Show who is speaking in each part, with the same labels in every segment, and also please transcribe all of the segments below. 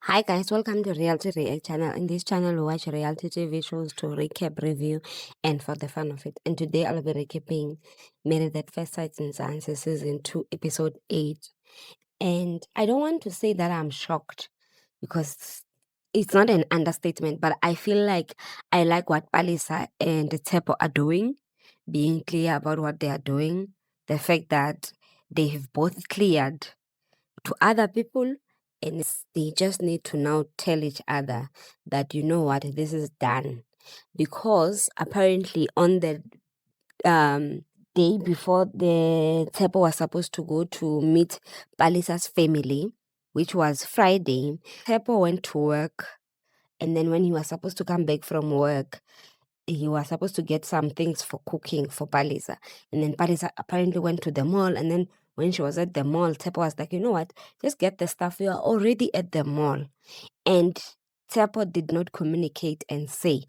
Speaker 1: Hi guys, welcome to Reality React channel. In this channel, we watch reality TV shows to recap, review, and for the fun of it. And today I'll be recapping Married at First Sight Mzansi season 2, episode 8. And I don't want to say that I'm shocked because it's not an understatement, but I feel like I like what Palesa and Tshepo are doing, being clear about what they are doing. The fact that they have both cleared to other people, and they just need to now tell each other that, you know what, this is done. Because apparently on the day before the Tshepo was supposed to go to meet Palisa's family, which was Friday, Tshepo went to work, and then when he was supposed to come back from work, he was supposed to get some things for cooking for Palisa. And then Palisa apparently went to the mall. And then when she was at the mall, Tshepo was like, you know what? Just get the stuff. We are already at the mall. And Tshepo did not communicate and say.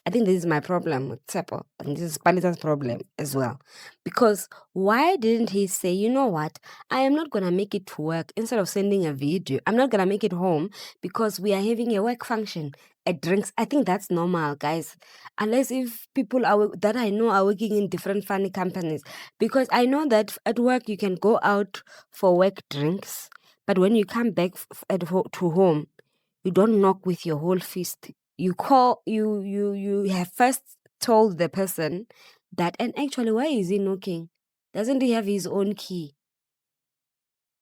Speaker 1: I think this is my problem with Tshepo, and this is Palisa's problem as well. Because why didn't he say, you know what, I am not going to make it to work instead of sending a video. I'm not going to make it home because we are having a work function at drinks. I think that's normal, guys. Unless if people are that I know are working in different funny companies. Because I know that at work you can go out for work drinks, but when you come back to home, you don't knock with your whole fist. You have first told the person that, and actually, why is he knocking? Doesn't he have his own key?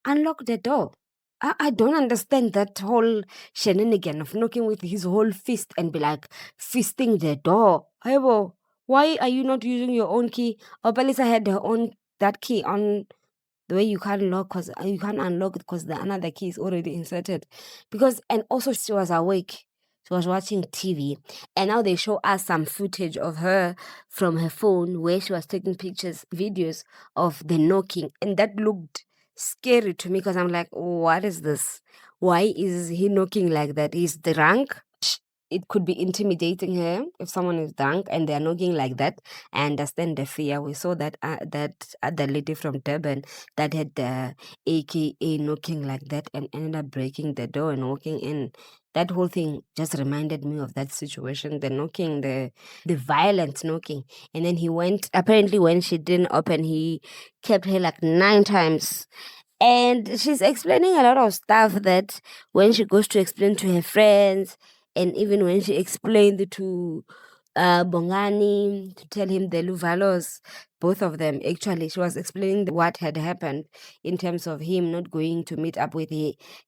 Speaker 1: Unlock the door. I don't understand that whole shenanigan of knocking with his whole fist and be like fisting the door. Aibo, why are you not using your own key? Or Palisa had her own that key on the way you can't lock because you can't unlock it because the another key is already inserted. Because, and also she was awake. She was watching TV, and now they show us some footage of her from her phone where she was taking pictures, videos of the knocking, and that looked scary to me because I'm like, what is this? Why is he knocking like that? He's drunk. It could be intimidating her if someone is drunk and they're knocking like that. I understand the fear. We saw that that other lady from Durban that had the AKA knocking like that and ended up breaking the door and walking in. That whole thing just reminded me of that situation, the knocking, the violent knocking. And then he went, apparently when she didn't open, he kept her like 9 times. And she's explaining a lot of stuff that when she goes to explain to her friends, and even when she explained to Bongani to tell him the Luvalos, both of them actually, she was explaining what had happened in terms of him not going to meet up with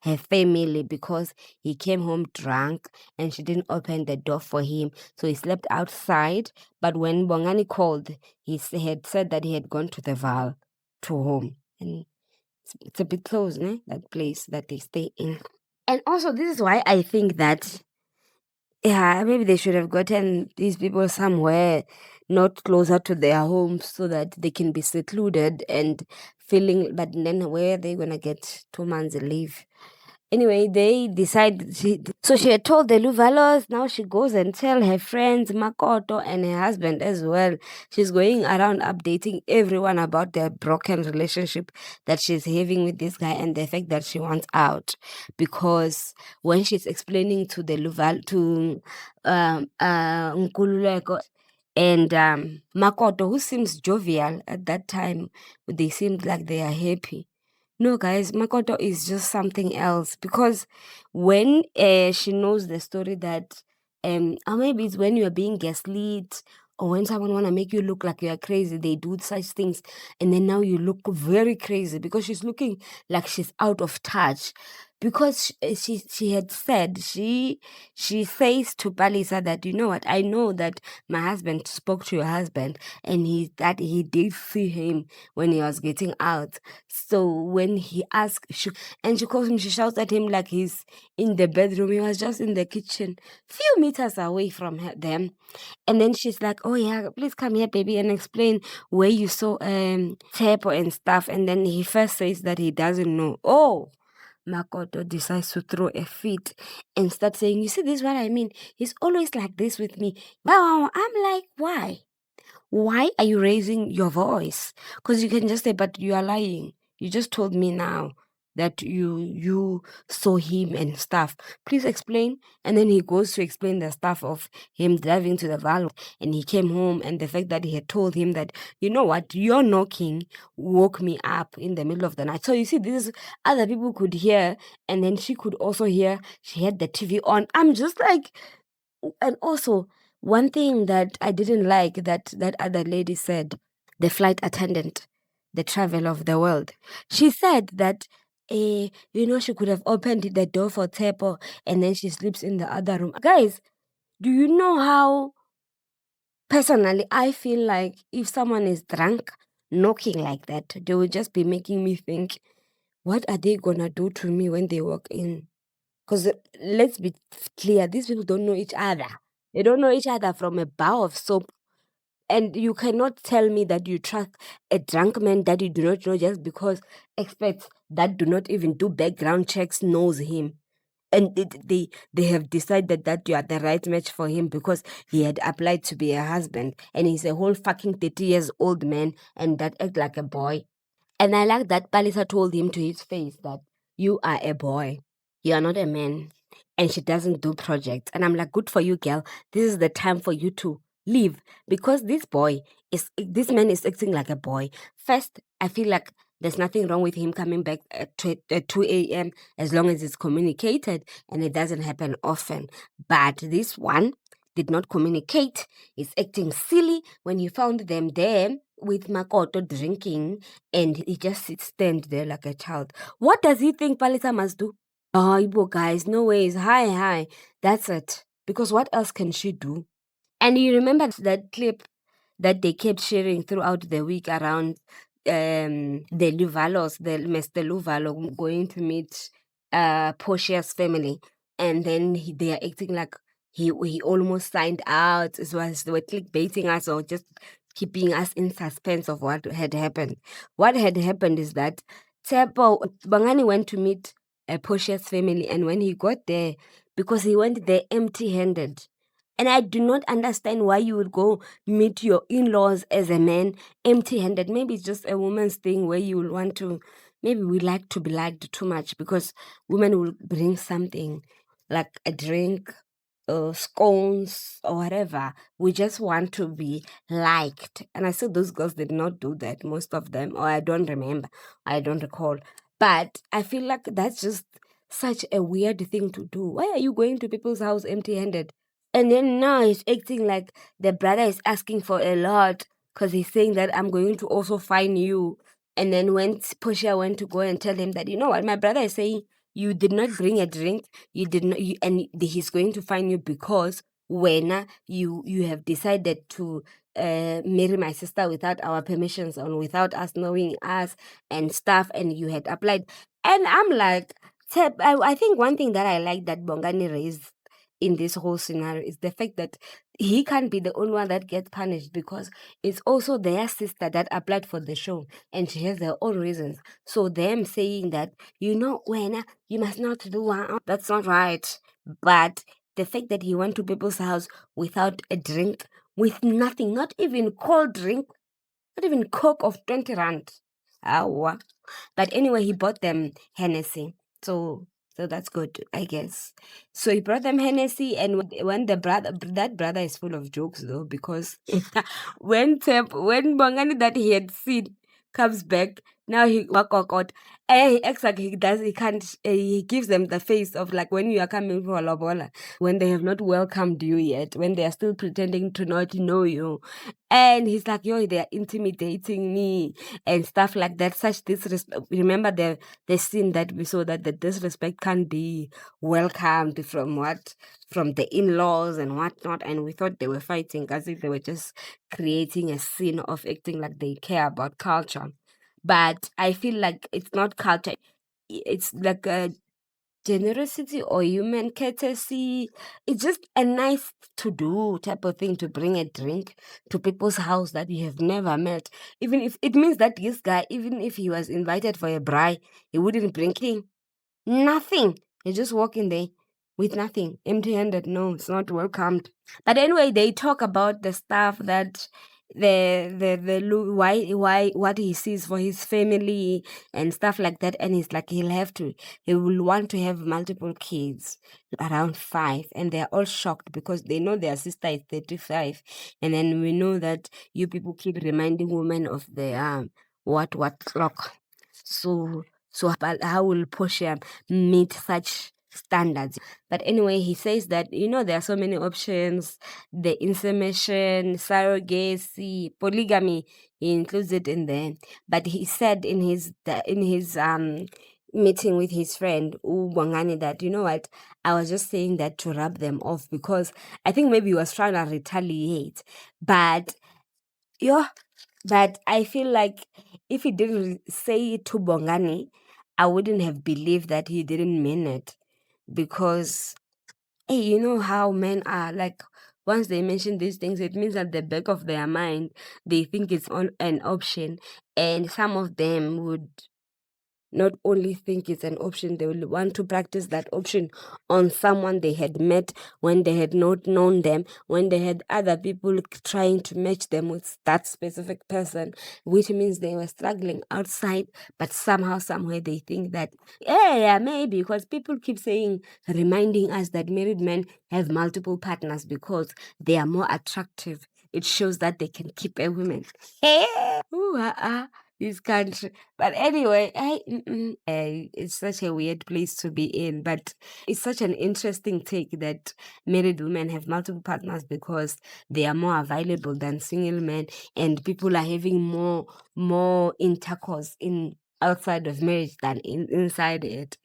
Speaker 1: her family because he came home drunk and she didn't open the door for him. So he slept outside. But when Bongani called, he had said that he had gone to the Val to home. And it's a bit close, né? That place that they stay in. And also, this is why I think that, yeah, maybe they should have gotten these people somewhere not closer to their homes so that they can be secluded and feeling, but then where are they going to get 2 months leave? Anyway, they decided, so she had told the Luvalos, now she goes and tell her friends, Makoto and her husband as well. She's going around updating everyone about their broken relationship that she's having with this guy and the fact that she wants out. Because when she's explaining to the Nkululeko and Makoto, who seems jovial at that time, they seemed like they are happy. No, guys, Makoto is just something else because when she knows the story that, or maybe it's when you're being gaslit or when someone want to make you look like you're crazy, they do such things, and then now you look very crazy because she's looking like she's out of touch. Because she had said, she says to Palisa that, you know what, I know that my husband spoke to your husband and he did see him when he was getting out. So when he asked, she calls him, she shouts at him like he's in the bedroom. He was just in the kitchen, few meters away from them. And then she's like, oh yeah, please come here, baby, and explain where you saw Tshepo and stuff. And then he first says that he doesn't know. Oh, Makoto decides to throw a fit and start saying, you see, this is what I mean. He's always like this with me. Wow, I'm like, why? Why are you raising your voice? Because you can just say, but you are lying. You just told me now. that you saw him and stuff. Please explain. And then he goes to explain the stuff of him driving to the Val, and he came home, and the fact that he had told him that, you know what, your knocking woke me up in the middle of the night. So you see, this is other people could hear, and then she could also hear. She had the TV on. I'm just like, and also one thing that I didn't like that that other lady said, the flight attendant, the travel of the world. She said that, she could have opened the door for Tshepo and then she sleeps in the other room. Guys, do you know how personally I feel like if someone is drunk, knocking like that, they will just be making me think, what are they gonna do to me when they walk in? Because let's be clear, these people don't know each other. They don't know each other from a bar of soap. And you cannot tell me that you trust a drunk man that you do not know just because experts that do not even do background checks knows him. And they have decided that you are the right match for him because he had applied to be a husband. And he's a whole fucking 30 years old man and that act like a boy. And I like that Palesa told him to his face that you are a boy. You are not a man. And she doesn't do projects. And I'm like, good for you, girl. This is the time for you to leave. Because this man is acting like a boy. First, I feel like there's nothing wrong with him coming back at 2 a.m. as long as it's communicated and it doesn't happen often. But this one did not communicate. He's acting silly when he found them there with Makoto drinking and he just stand there like a child. What does he think Palisa must do? Oh, Igbo guys, no ways. Hi. That's it. Because what else can she do? And you remember that clip that they kept sharing throughout the week around the Luvalos, the Mr. Luvalo going to meet Portia's family. And then they are acting like he almost signed out. It was, they were clickbaiting us or just keeping us in suspense of what had happened. What had happened is that Bongani went to meet Portia's family, and when he got there, because he went there empty-handed, and I do not understand why you would go meet your in-laws as a man empty-handed. Maybe it's just a woman's thing where you will want to, maybe we like to be liked too much because women will bring something like a drink or scones or whatever. We just want to be liked. And I said those girls did not do that, most of them, or I don't remember. I don't recall. But I feel like that's just such a weird thing to do. Why are you going to people's house empty-handed? And then now he's acting like the brother is asking for a lot because he's saying that I'm going to also fine you. And then when Portia went to go and tell him that, you know what, my brother is saying you did not bring a drink, you did not, and he's going to fine you because when you have decided to marry my sister without our permissions and without us knowing us and stuff, and you had applied. And I'm like, I think one thing that I like that Bongani raised in this whole scenario is the fact that he can't be the only one that gets punished because it's also their sister that applied for the show and she has her own reasons. So them saying that, you know, when you must not do one, that's not right. But the fact that he went to people's house without a drink, with nothing, not even cold drink, not even Coke of 20 rand. Awa. But anyway, he bought them Hennessy. So that's good, I guess. So he brought them Hennessy, and when that brother is full of jokes though, because when Bongani that he had seen comes back, now he walk out, and he acts like he can't. He gives them the face of like when you are coming for lobola, when they have not welcomed you yet, when they are still pretending to not know you, and he's like, yo, they are intimidating me and stuff like that. Such disrespect. Remember the scene that we saw that the disrespect can't be welcomed from the in-laws and whatnot, and we thought they were fighting as if they were just creating a scene of acting like they care about culture. But I feel like it's not culture. It's like a generosity or human courtesy. It's just a nice to do type of thing to bring a drink to people's house that you have never met. Even if it means that this guy, even if he was invited for a braai, he wouldn't bring nothing. He just walk in there with nothing, empty-handed. No, it's not welcomed. But anyway, they talk about the stuff that why what he sees for his family and stuff like that, and he's like he will want to have multiple kids, around 5, and they're all shocked because they know their sister is 35, and then we know that you people keep reminding women of the what clock. So but how will Portia meet such standards? But anyway, he says that there are so many options: the insemination, surrogacy, polygamy. He includes it in there. But he said in his meeting with his friend Bongani that, what, I was just saying that to rub them off, because I think maybe he was trying to retaliate. But but I feel like if he didn't say it to Bongani, I wouldn't have believed that he didn't mean it. Because, hey, you know how men are, like, once they mention these things, it means at the back of their mind, they think it's an option. And some of them would not only think it's an option, they will want to practice that option on someone they had met when they had not known them, when they had other people trying to match them with that specific person, which means they were struggling outside, but somehow, somewhere they think that, yeah, maybe, because people keep saying, reminding us that married men have multiple partners because they are more attractive. It shows that they can keep a woman. Ooh, this country. But anyway, it's such a weird place to be in. But it's such an interesting take that married women have multiple partners because they are more available than single men, and people are having more intercourse in outside of marriage than inside it.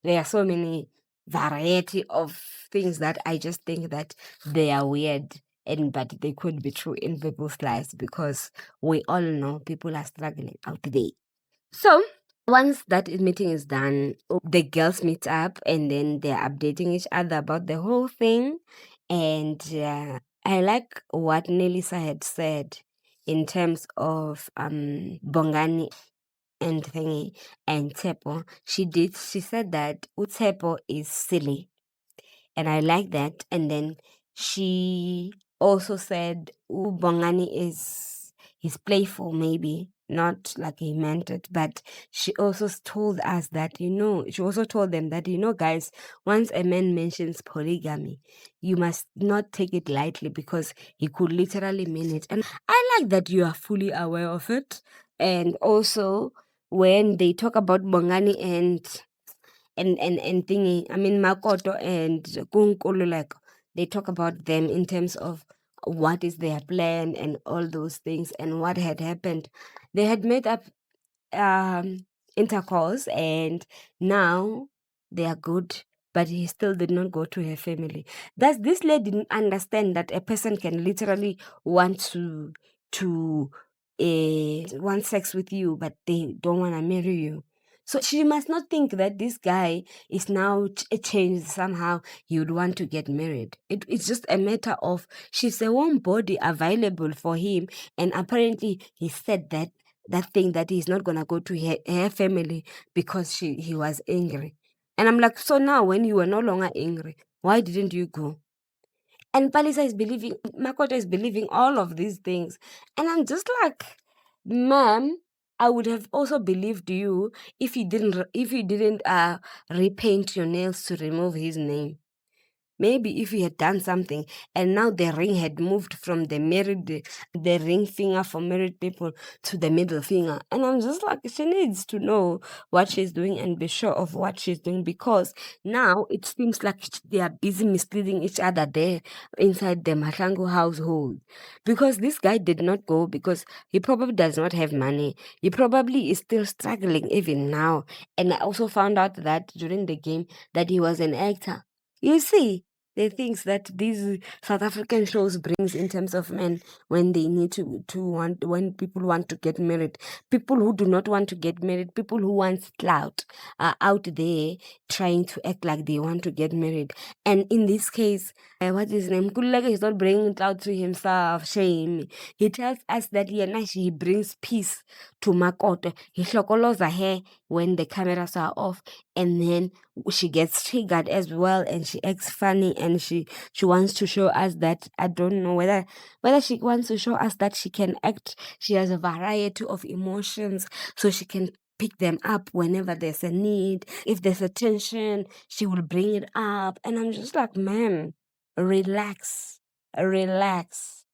Speaker 1: There are so many variety of things that I just think that they are weird, but they could be true in people's lives, because we all know people are struggling out there. So once that meeting is done, the girls meet up and then they're updating each other about the whole thing. And I like what Nelisa had said in terms of Bongani and thingy and Tshepo. She said that Tshepo is silly, and I like that. And then she also said Bongani is playful, maybe not like he meant it, but she also told us that, she also told them that, guys, once a man mentions polygamy, you must not take it lightly, because he could literally mean it. And I like that you are fully aware of it. And also, when they talk about Bongani and thingy, I mean Makoto and Nkululeko, they talk about them in terms of what is their plan and all those things and what had happened. They had made up intercourse, and now they are good, but he still did not go to her family. Does this lady didn't understand that a person can literally want to want sex with you, but they don't want to marry you? So she must not think that this guy is now changed somehow. He would want to get married. It's just a matter of she's a warm body available for him, and apparently he said that thing that he's not gonna go to her family because he was angry. And I'm like, so now when you were no longer angry, why didn't you go? And Makoto is believing all of these things. And I'm just like, ma'am, I would have also believed you if you didn't repaint your nails to remove his name. Maybe if he had done something and now the ring had moved from the ring finger for married people to the middle finger. And I'm just like, she needs to know what she's doing and be sure of what she's doing, because now it seems like they are busy misleading each other there inside the Mahlangu household. Because this guy did not go because he probably does not have money. He probably is still struggling even now. And I also found out that during the game that he was an actor. You see, the things that these South African shows brings in terms of men when they need when people want to get married, people who do not want to get married, people who want clout are out there trying to act like they want to get married. And in this case, what is his name? Nkululeko is not bringing clout to himself. Shame. He tells us that he brings peace to Makoto. He hlokoloza her when the cameras are off, and then she gets triggered as well, and she acts funny, and she wants to show us that, I don't know whether she wants to show us that she can act, she has a variety of emotions, so she can pick them up whenever there's a need. If there's a tension, she will bring it up, and I'm just like, man, relax, relax.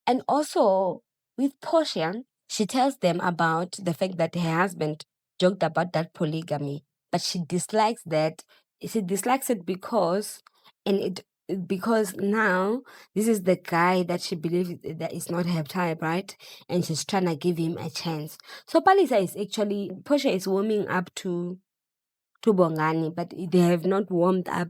Speaker 1: And also with Portia, she tells them about the fact that her husband joked about that polygamy, but she dislikes that. She dislikes it because, and it because now this is the guy that she believes that is not her type, right? And she's trying to give him a chance. So Palisa is actually, Portia is warming up to Bongani, but they have not warmed up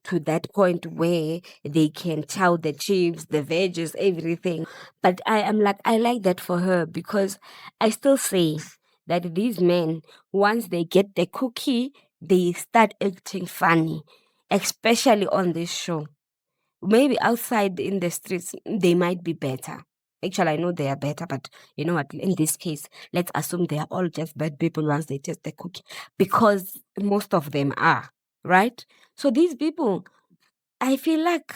Speaker 1: to that point where they can chow the chips, the veggies, everything. But I am like, I like that for her, because I still say that these men, once they get the cookie, they start acting funny, especially on this show. Maybe outside in the streets, they might be better. Actually, I know they are better, but you know what? In this case, let's assume they are all just bad people once they taste the cookie, because most of them are, right? So these people, I feel like,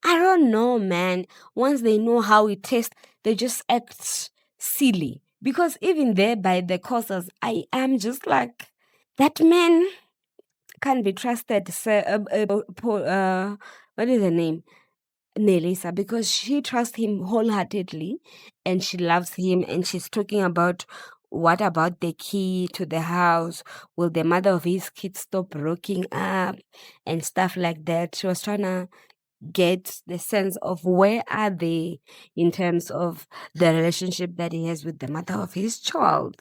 Speaker 1: I don't know, man. Once they know how it tastes, they just act silly. Because even there by the courses, I am just like, that man can't be trusted. What is her name? Nelisa, because she trusts him wholeheartedly and she loves him, and she's talking about, what about the key to the house? Will the mother of his kids stop rocking up and stuff like that? She was trying to get the sense of where are they in terms of the relationship that he has with the mother of his children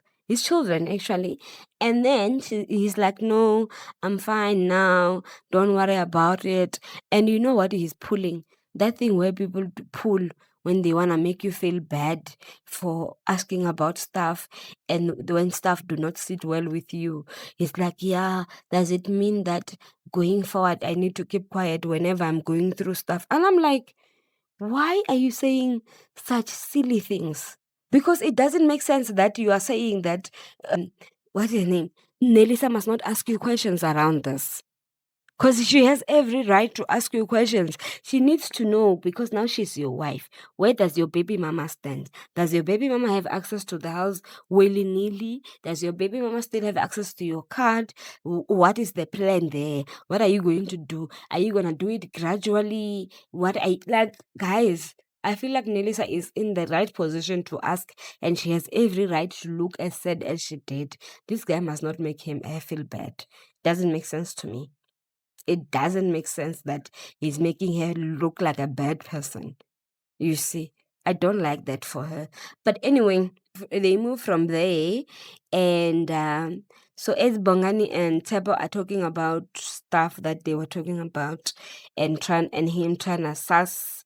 Speaker 1: actually. And then he's like, no, I'm fine now, don't worry about it. And you know what he's pulling? That thing where people pull when they want to make you feel bad for asking about stuff, and when stuff do not sit well with you. He's like, yeah, does it mean that going forward I need to keep quiet whenever I'm going through stuff? And I'm like, why are you saying such silly things? Because it doesn't make sense that you are saying that, what's her name? Nelisa must not ask you questions around this. Because she has every right to ask you questions. She needs to know, because now she's your wife. Where does your baby mama stand? Does your baby mama have access to the house willy-nilly? Does your baby mama still have access to your card? What is the plan there? What are you going to do? Are you going to do it gradually? Guys, I feel like Nelisa is in the right position to ask, and she has every right to look as sad as she did. This guy must not make him feel bad. Doesn't make sense to me. It doesn't make sense that he's making her look like a bad person. You see, I don't like that for her. But anyway, they move from there, and so as Bongani and Tshepo are talking about stuff that they were talking about, and him trying to suss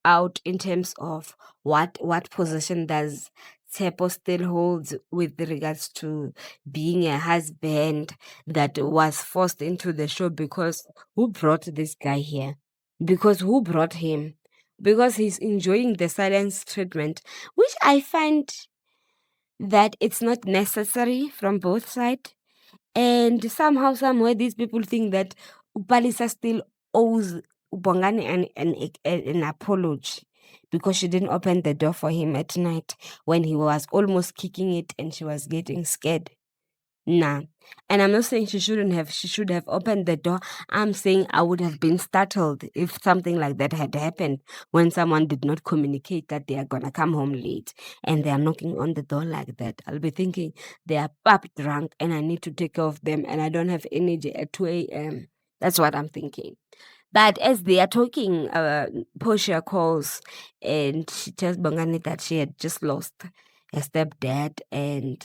Speaker 1: out in terms of what position does Tshepo still holds with regards to being a husband that was forced into the show, because who brought this guy here? Because who brought him? Because he's enjoying the silence treatment, which I find that it's not necessary from both sides. And somehow, somewhere, these people think that Palisa still owes Bongani an apology, because she didn't open the door for him at night when he was almost kicking it and she was getting scared. Nah. And I'm not saying she should have opened the door. I'm saying I would have been startled if something like that had happened, when someone did not communicate that they are gonna come home late and they are knocking on the door like that. I'll be thinking they are pop drunk and I need to take care of them and I don't have energy at 2 a.m. That's what I'm thinking. But as they are talking, Portia calls and she tells Bongani that she had just lost her stepdad, and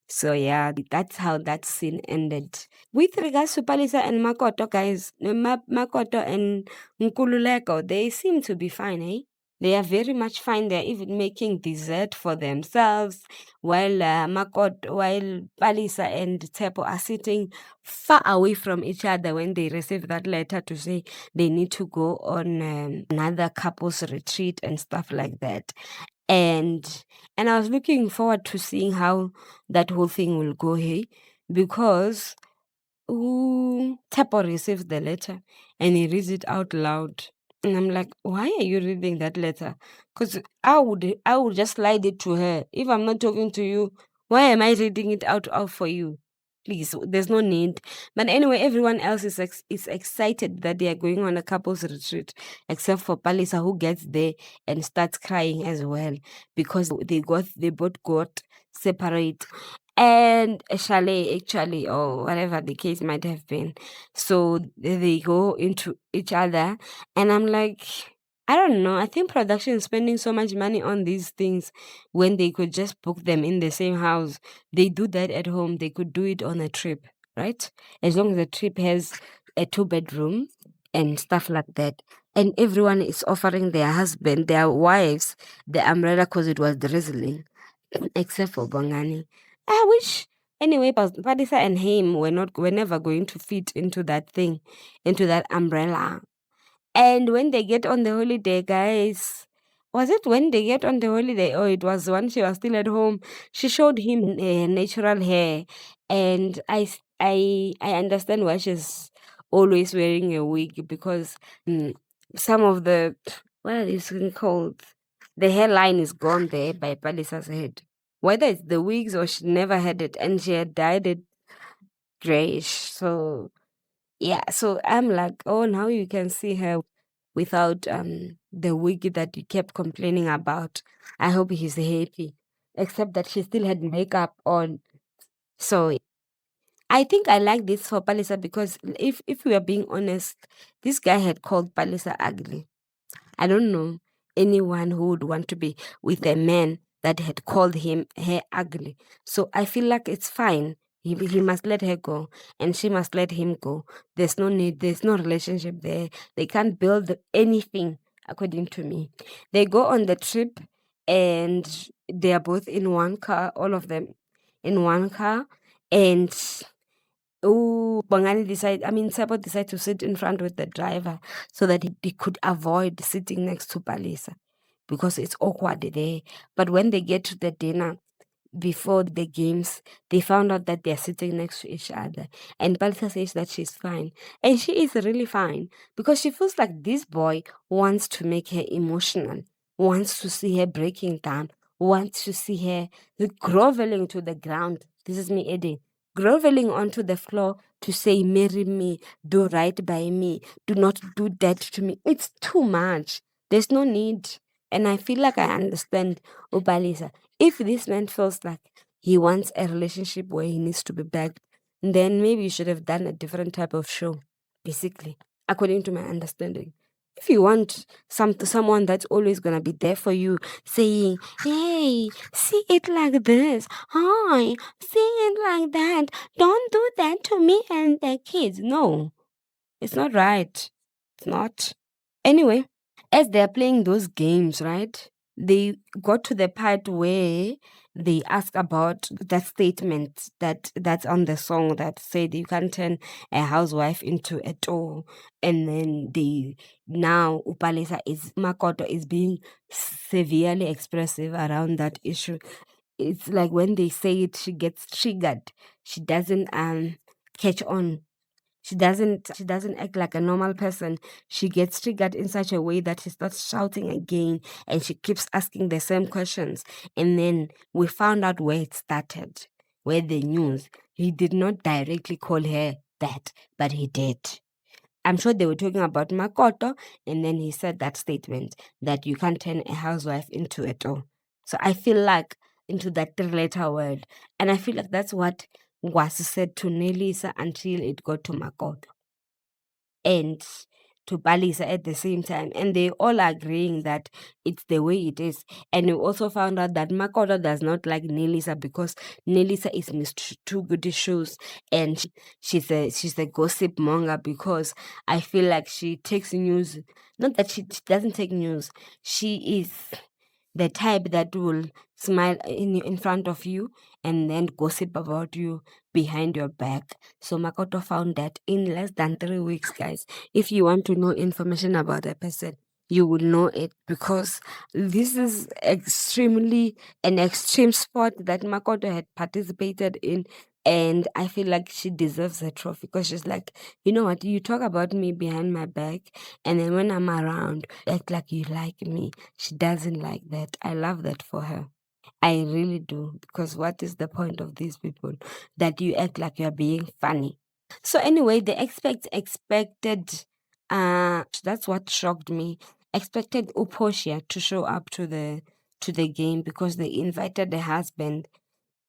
Speaker 1: so yeah, that's how that scene ended. With regards to Palisa and Makoto, guys, Makoto and Nkululeko, they seem to be fine, eh? They are very much fine. They're even making dessert for themselves, while while Palisa and Tshepo are sitting far away from each other when they receive that letter to say they need to go on another couples retreat and stuff like that. And I was looking forward to seeing how that whole thing will go, hey, because Tshepo receives the letter and he reads it out loud. And I'm like, why are you reading that letter? Because I would just slide it to her. If I'm not talking to you, why am I reading it out for you? Please, there's no need. But anyway, everyone else is excited that they are going on a couples retreat, except for Palesa, who gets there and starts crying as well because they both got separate and a chalet actually, or whatever the case might have been. So they go into each other, and I'm like, I don't know. I think production is spending so much money on these things when they could just book them in the same house. They do that at home. They could do it on a trip, right? As long as the trip has a 2 bedroom and stuff like that. And everyone is offering their husband, their wives, the umbrella because it was drizzling, except for Bongani. I wish. Anyway, Padisa and him were never going to fit into that thing, into that umbrella. And when they get on the holiday, guys, was it when they get on the holiday? Oh, it was when she was still at home. She showed him natural hair, and I understand why she's always wearing a wig because some of the what is it called? The hairline is gone there by Palisa's head. Whether it's the wigs or she never had it and she had dyed it grayish. So yeah, so I'm like, oh, now you can see her without the wig that you kept complaining about. I hope he's happy. Except that she still had makeup on. So I think I like this for Palisa because if we are being honest, this guy had called Palisa ugly. I don't know anyone who would want to be with a man that had called him her ugly. So I feel like it's fine. He must let her go and she must let him go. There's no need, there's no relationship there. They can't build anything, according to me. They go on the trip and they are both in one car, all of them in one car. And Tshepo decided to sit in front with the driver so that he could avoid sitting next to Palisa because it's awkward there. But when they get to the dinner, before the games, they found out that they're sitting next to each other. And Palisa says that she's fine. And she is really fine because she feels like this boy wants to make her emotional, wants to see her breaking down, wants to see her groveling to the ground. This is me, Eddie. Groveling onto the floor to say, marry me, do right by me, do not do that to me. It's too much. There's no need. And I feel like I understand Ubalisa. If this man feels like he wants a relationship where he needs to be begged, then maybe you should have done a different type of show, basically, according to my understanding. If you want someone that's always gonna be there for you, saying, "Hey, see it like this. Hi, see it like that. Don't do that to me and the kids." No, it's not right. It's not. Anyway, as they're playing those games, right? They got to the part where they ask about that statement that's on the song that said you can't turn a housewife into a tool. And then now Makoto is being severely expressive around that issue. It's like when they say it, she gets triggered. She doesn't catch on. She doesn't act like a normal person. She gets triggered in such a way that she starts shouting again and she keeps asking the same questions. And then we found out where it started, where the news. He did not directly call her that, but he did. I'm sure they were talking about Makoto, and then he said that statement that you can't turn a housewife into a doll. So I feel like into that three-letter word. And I feel like that's what was said to Nelisa until it got to Makoto and to Palisa at the same time. And they all agreeing that it's the way it is. And we also found out that Makoto does not like Nelisa because Nelisa is Miss Too Goody Shoes and she's a gossip monger because I feel like she takes news. Not that she doesn't take news. She is the type that will smile in front of you and then gossip about you behind your back. So Makoto found that in less than 3 weeks, guys. If you want to know information about a person, you will know it because this is extremely an extreme sport that Makoto had participated in And I feel like she deserves a trophy because she's like, you know what, you talk about me behind my back, and then when I'm around, act like you like me. She doesn't like that. I love that for her. I really do. Because what is the point of these people? That you act like you're being funny. So anyway, the expected that's what shocked me. Expected Uposhia to show up to the game because they invited the husband.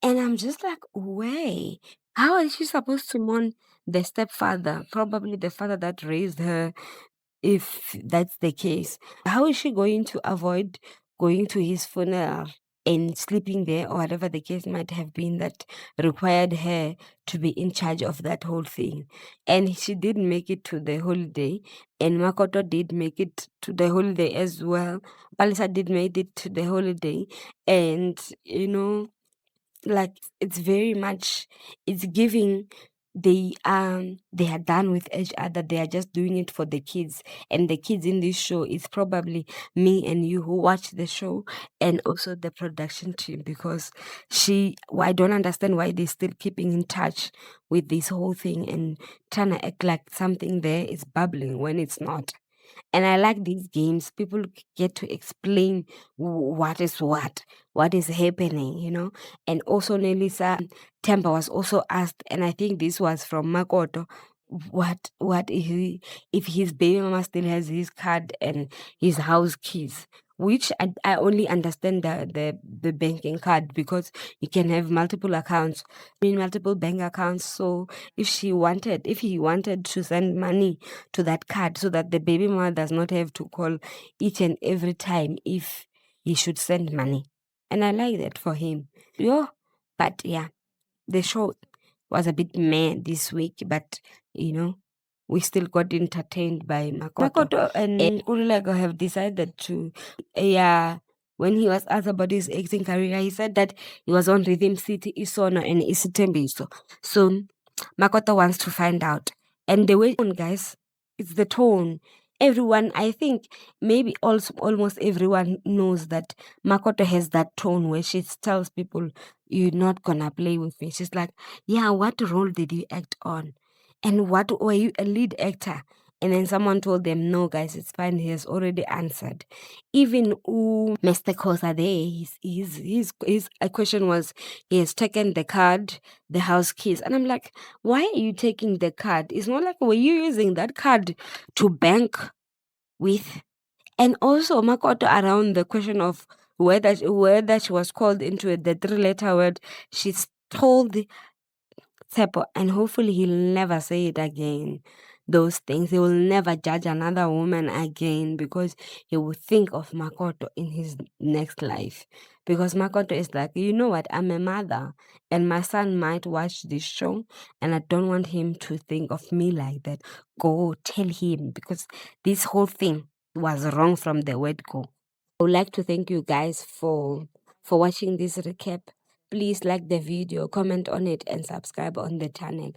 Speaker 1: And I'm just like, way, how is she supposed to mourn the stepfather? Probably the father that raised her, if that's the case. How is she going to avoid going to his funeral and sleeping there, or whatever the case might have been that required her to be in charge of that whole thing? And she did make it to the holiday, and Makoto did make it to the holiday as well. Palesa did make it to the holiday, and like it's very much, it's giving, they are done with each other. They are just doing it for the kids, and the kids in this show is probably me and you who watch the show, and also the production team, because I don't understand why they're still keeping in touch with this whole thing and trying to act like something there is bubbling when it's not. And I like these games. People get to explain what is happening, And also Nelisa Themba was also asked, and I think this was from Makoto, what if his baby mama still has his card and his house keys, which I only understand the banking card, because you can have multiple accounts, multiple bank accounts. So if he wanted to send money to that card, so that the baby mama does not have to call each and every time if he should send money. And I like that for him. But yeah, the show was a bit meh this week, but we still got entertained by Makoto. Makoto and Nkululeko have decided to, when he was asked about his acting career, he said that he was on Rhythm City, Isono, and Isitembiso. So Makoto wants to find out. And the way, guys, it's the tone. Everyone, I think maybe also almost everyone knows that Makoto has that tone where she tells people, you're not gonna play with me. She's like, yeah, what role did you act on? And what were you a lead actor? And then someone told them, no, guys, it's fine. He has already answered. Even Mr. Kosa there, his question was, he has taken the card, the house keys. And I'm like, why are you taking the card? It's not like, were you using that card to bank with? And also Makoto, around the question of whether she was called into the 3-letter word, she's told Tshepo, and hopefully he'll never say it again. Those things. He will never judge another woman again, because he will think of Makoto in his next life. Because Makoto is like, you know what, I'm a mother, and my son might watch this show, and I don't want him to think of me like that. Go tell him, because this whole thing was wrong from the word go. I would like to thank you guys for watching this recap. Please like the video, comment on it, and subscribe on the channel.